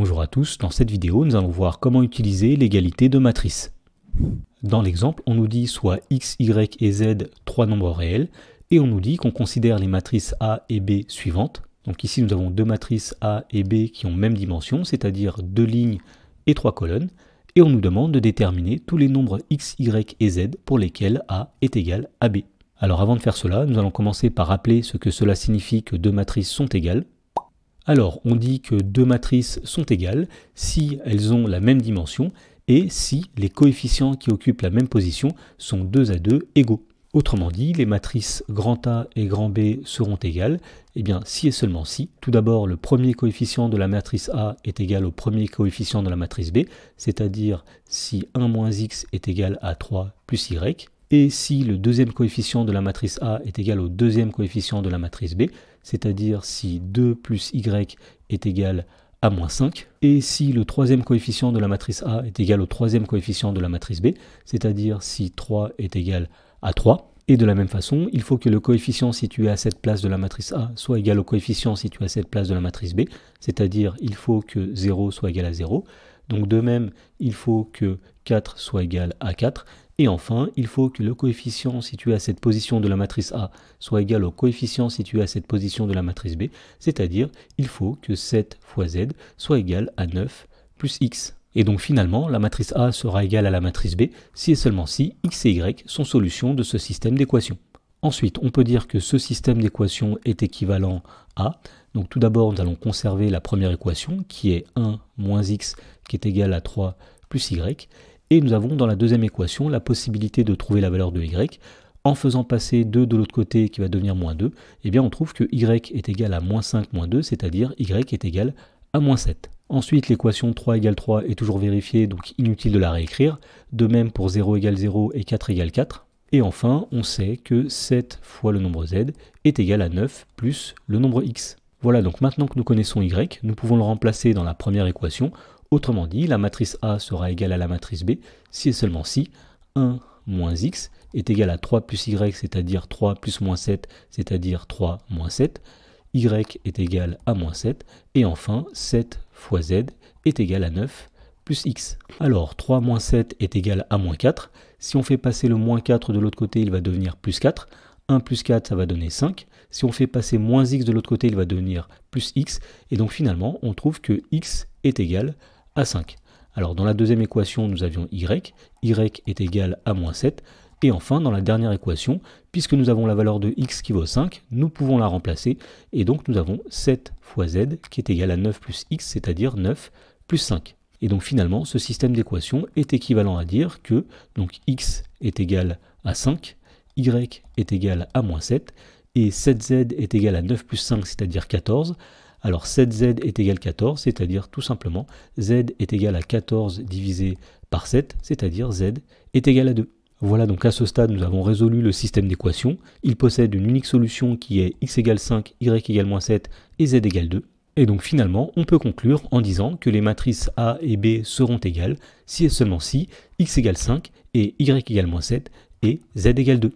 Bonjour à tous, dans cette vidéo nous allons voir comment utiliser l'égalité de matrice. Dans l'exemple, on nous dit soit x, y et z trois nombres réels, et on nous dit qu'on considère les matrices A et B suivantes. Donc ici nous avons deux matrices A et B qui ont même dimension, c'est-à-dire deux lignes et trois colonnes, et on nous demande de déterminer tous les nombres x, y et z pour lesquels A est égal à B. Alors avant de faire cela, nous allons commencer par rappeler ce que cela signifie que deux matrices sont égales. Alors, on dit que deux matrices sont égales si elles ont la même dimension et si les coefficients qui occupent la même position sont 2 à 2 égaux. Autrement dit, les matrices grand A et grand B seront égales, eh bien si et seulement si. Tout d'abord, le premier coefficient de la matrice A est égal au premier coefficient de la matrice B, c'est-à-dire si 1 moins x est égal à 3 plus y. Et si le deuxième coefficient de la matrice A est égal au deuxième coefficient de la matrice B, c'est-à-dire si 2 plus y est égal à moins 5, et si le troisième coefficient de la matrice A est égal au troisième coefficient de la matrice B, c'est-à-dire si 3 est égal à 3. Et de la même façon, il faut que le coefficient situé à cette place de la matrice A soit égal au coefficient situé à cette place de la matrice B, c'est-à-dire il faut que 0 soit égal à 0. Donc de même, il faut que 4 soit égal à 4. Et enfin, il faut que le coefficient situé à cette position de la matrice A soit égal au coefficient situé à cette position de la matrice B, c'est-à-dire il faut que 7 fois z soit égal à 9 plus x. Et donc finalement, la matrice A sera égale à la matrice B si et seulement si x et y sont solutions de ce système d'équations. Ensuite, on peut dire que ce système d'équations est équivalent à... Donc tout d'abord, nous allons conserver la première équation qui est 1 moins x qui est égal à 3 plus y. Et nous avons dans la deuxième équation la possibilité de trouver la valeur de y. En faisant passer 2 de l'autre côté qui va devenir moins 2, eh bien on trouve que y est égal à moins 5 moins 2, c'est-à-dire y est égal à moins 7. Ensuite, l'équation 3 égale 3 est toujours vérifiée, donc inutile de la réécrire. De même pour 0 égale 0 et 4 égale 4. Et enfin, on sait que 7 fois le nombre z est égal à 9 plus le nombre x. Voilà, donc maintenant que nous connaissons y, nous pouvons le remplacer dans la première équation. Autrement dit, la matrice A sera égale à la matrice B si et seulement si 1 moins x est égal à 3 plus y, c'est-à-dire 3 plus moins 7, c'est-à-dire 3 moins 7. Y est égal à moins 7. Et enfin, 7 fois z est égal à 9 plus x. Alors, 3 moins 7 est égal à moins 4. Si on fait passer le moins 4 de l'autre côté, il va devenir plus 4. 1 plus 4, ça va donner 5. Si on fait passer moins x de l'autre côté, il va devenir plus x. Et donc finalement, on trouve que x est égal à 5. Alors dans la deuxième équation, nous avions y est égal à moins 7. Et enfin, dans la dernière équation, puisque nous avons la valeur de x qui vaut 5, nous pouvons la remplacer. Et donc nous avons 7 fois z qui est égal à 9 plus x, c'est-à-dire 9 plus 5. Et donc finalement, ce système d'équations est équivalent à dire que donc x est égal à 5, y est égal à moins 7, et 7z est égal à 9 plus 5, c'est-à-dire 14. Alors 7z est égal à 14, c'est-à-dire tout simplement z est égal à 14 divisé par 7, c'est-à-dire z est égal à 2. Voilà, donc à ce stade, nous avons résolu le système d'équations. Il possède une unique solution qui est x égale 5, y égale moins 7 et z égale 2. Et donc finalement, on peut conclure en disant que les matrices A et B seront égales si et seulement si x égale 5 et y égale moins 7 et z égale 2.